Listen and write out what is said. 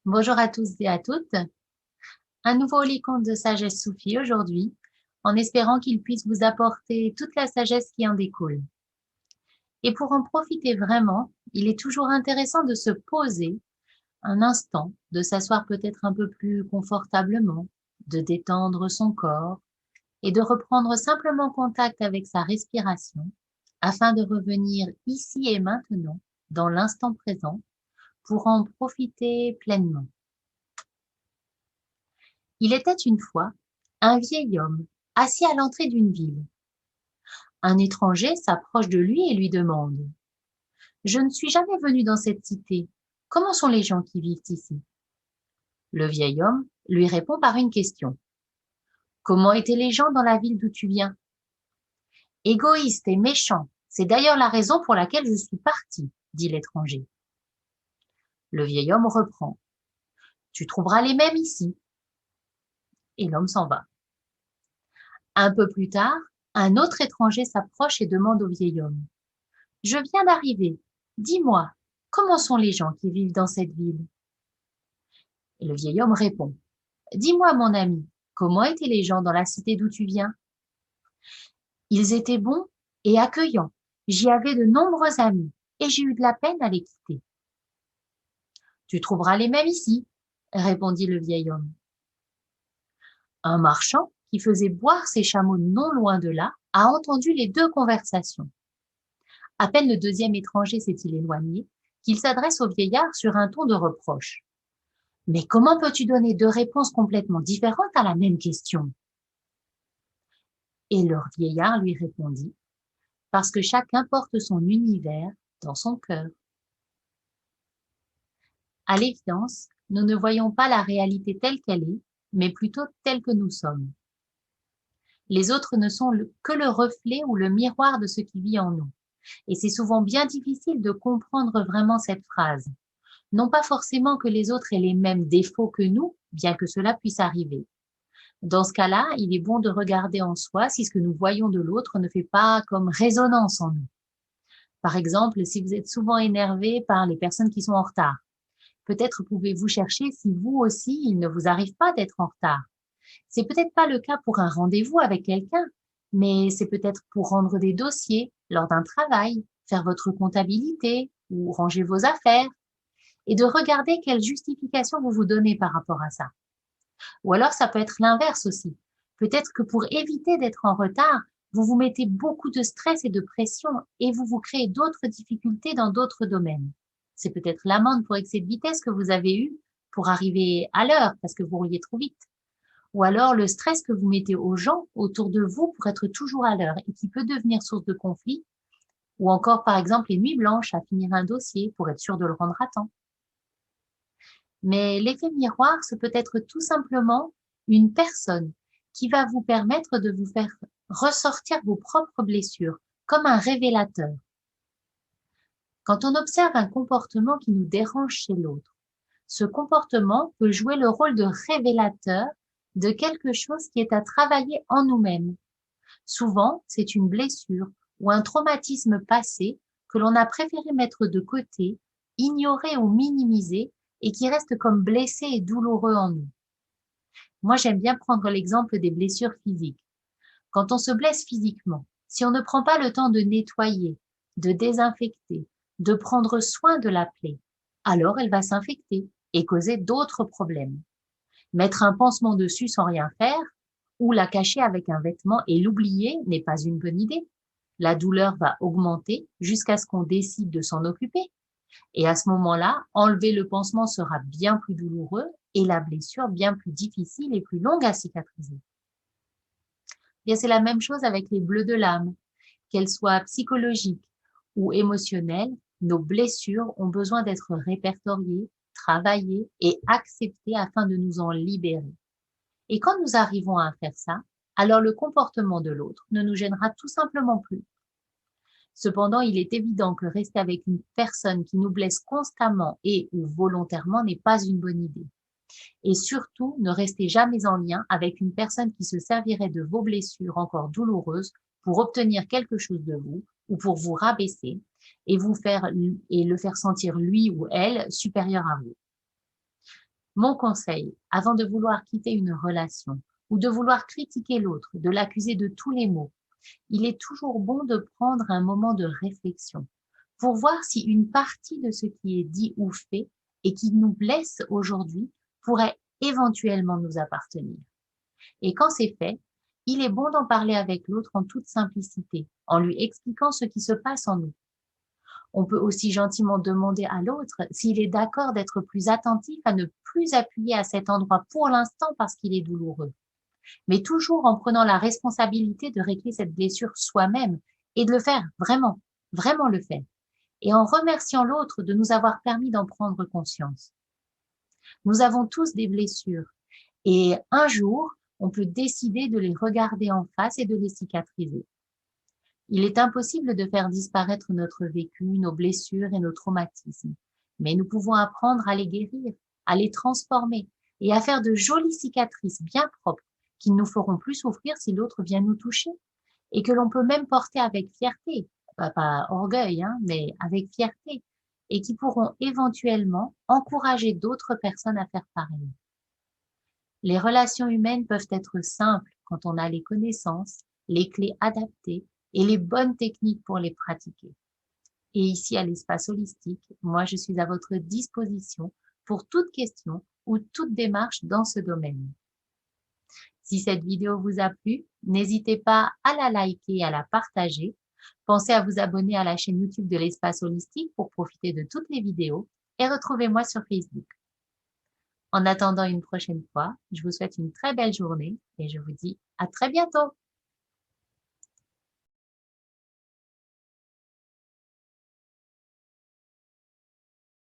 Bonjour à tous et à toutes. Un nouveau lit conte de sagesse soufie aujourd'hui, en espérant qu'il puisse vous apporter toute la sagesse qui en découle. Et pour en profiter vraiment, il est toujours intéressant de se poser un instant, de s'asseoir peut-être un peu plus confortablement, de détendre son corps et de reprendre simplement contact avec sa respiration afin de revenir ici et maintenant, dans l'instant présent, pour en profiter pleinement. Il était une fois un vieil homme assis à l'entrée d'une ville. Un étranger s'approche de lui et lui demande: «Je ne suis jamais venu dans cette cité. Comment sont les gens qui vivent ici?» Le vieil homme lui répond par une question: «Comment étaient les gens dans la ville d'où tu viens?» «Égoïste et méchant. C'est d'ailleurs la raison pour laquelle je suis parti», dit l'étranger. Le vieil homme reprend: «Tu trouveras les mêmes ici», et l'homme s'en va. Un peu plus tard, un autre étranger s'approche et demande au vieil homme: «Je viens d'arriver. Dis-moi, comment sont les gens qui vivent dans cette ville?» Et le vieil homme répond: «Dis-moi, mon ami, comment étaient les gens dans la cité d'où tu viens?» «Ils étaient bons et accueillants. J'y avais de nombreux amis et j'ai eu de la peine à les quitter.» «Tu trouveras les mêmes ici», répondit le vieil homme. Un marchand qui faisait boire ses chameaux non loin de là a entendu les deux conversations. À peine le deuxième étranger s'est-il éloigné qu'il s'adresse au vieillard sur un ton de reproche: «Mais comment peux-tu donner deux réponses complètement différentes à la même question?» Et le vieillard lui répondit: «Parce que chacun porte son univers dans son cœur.» À l'évidence, nous ne voyons pas la réalité telle qu'elle est, mais plutôt telle que nous sommes. Les autres ne sont que le reflet ou le miroir de ce qui vit en nous. Et c'est souvent bien difficile de comprendre vraiment cette phrase. Non pas forcément que les autres aient les mêmes défauts que nous, bien que cela puisse arriver. Dans ce cas-là, il est bon de regarder en soi si ce que nous voyons de l'autre ne fait pas comme résonance en nous. Par exemple, si vous êtes souvent énervé par les personnes qui sont en retard, peut-être pouvez-vous chercher si vous aussi, il ne vous arrive pas d'être en retard. C'est peut-être pas le cas pour un rendez-vous avec quelqu'un, mais c'est peut-être pour rendre des dossiers lors d'un travail, faire votre comptabilité ou ranger vos affaires, et de regarder quelle justification vous vous donnez par rapport à ça. Ou alors ça peut être l'inverse aussi. Peut-être que pour éviter d'être en retard, vous vous mettez beaucoup de stress et de pression et vous vous créez d'autres difficultés dans d'autres domaines. C'est peut-être l'amende pour excès de vitesse que vous avez eue pour arriver à l'heure parce que vous rouliez trop vite. Ou alors le stress que vous mettez aux gens autour de vous pour être toujours à l'heure et qui peut devenir source de conflit. Ou encore par exemple les nuits blanches à finir un dossier pour être sûr de le rendre à temps. Mais l'effet miroir, c'est peut-être tout simplement une personne qui va vous permettre de vous faire ressortir vos propres blessures, comme un révélateur. Quand on observe un comportement qui nous dérange chez l'autre, ce comportement peut jouer le rôle de révélateur de quelque chose qui est à travailler en nous-mêmes. Souvent, c'est une blessure ou un traumatisme passé que l'on a préféré mettre de côté, ignorer ou minimiser et qui reste comme blessé et douloureux en nous. Moi, j'aime bien prendre l'exemple des blessures physiques. Quand on se blesse physiquement, si on ne prend pas le temps de nettoyer, de désinfecter, de prendre soin de la plaie, alors elle va s'infecter et causer d'autres problèmes. Mettre un pansement dessus sans rien faire ou la cacher avec un vêtement et l'oublier n'est pas une bonne idée. La douleur va augmenter jusqu'à ce qu'on décide de s'en occuper. Et à ce moment-là, enlever le pansement sera bien plus douloureux et la blessure bien plus difficile et plus longue à cicatriser. Bien, c'est la même chose avec les bleus de l'âme. Qu'elles soient psychologiques ou émotionnelles, nos blessures ont besoin d'être répertoriées, travaillées et acceptées afin de nous en libérer. Et quand nous arrivons à faire ça, alors le comportement de l'autre ne nous gênera tout simplement plus. Cependant, il est évident que rester avec une personne qui nous blesse constamment et ou volontairement n'est pas une bonne idée. Et surtout, ne restez jamais en lien avec une personne qui se servirait de vos blessures encore douloureuses pour obtenir quelque chose de vous ou pour vous rabaisser et le faire sentir lui ou elle supérieur à vous. Mon conseil, avant de vouloir quitter une relation ou de vouloir critiquer l'autre, de l'accuser de tous les maux, il est toujours bon de prendre un moment de réflexion pour voir si une partie de ce qui est dit ou fait et qui nous blesse aujourd'hui pourrait éventuellement nous appartenir. Et quand c'est fait, il est bon d'en parler avec l'autre en toute simplicité, en lui expliquant ce qui se passe en nous. On peut aussi gentiment demander à l'autre s'il est d'accord d'être plus attentif à ne plus appuyer à cet endroit pour l'instant parce qu'il est douloureux, mais toujours en prenant la responsabilité de régler cette blessure soi-même et de le faire vraiment, vraiment le faire, et en remerciant l'autre de nous avoir permis d'en prendre conscience. Nous avons tous des blessures et un jour, on peut décider de les regarder en face et de les cicatriser. Il est impossible de faire disparaître notre vécu, nos blessures et nos traumatismes, mais nous pouvons apprendre à les guérir, à les transformer et à faire de jolies cicatrices bien propres qui ne nous feront plus souffrir si l'autre vient nous toucher et que l'on peut même porter avec fierté, pas orgueil, hein, mais avec fierté, et qui pourront éventuellement encourager d'autres personnes à faire pareil. Les relations humaines peuvent être simples quand on a les connaissances, les clés adaptées et les bonnes techniques pour les pratiquer. Et ici, à l'espace holistique, moi, je suis à votre disposition pour toute question ou toute démarche dans ce domaine. Si cette vidéo vous a plu, n'hésitez pas à la liker et à la partager. Pensez à vous abonner à la chaîne YouTube de l'espace holistique pour profiter de toutes les vidéos et retrouvez-moi sur Facebook. En attendant une prochaine fois, je vous souhaite une très belle journée et je vous dis à très bientôt.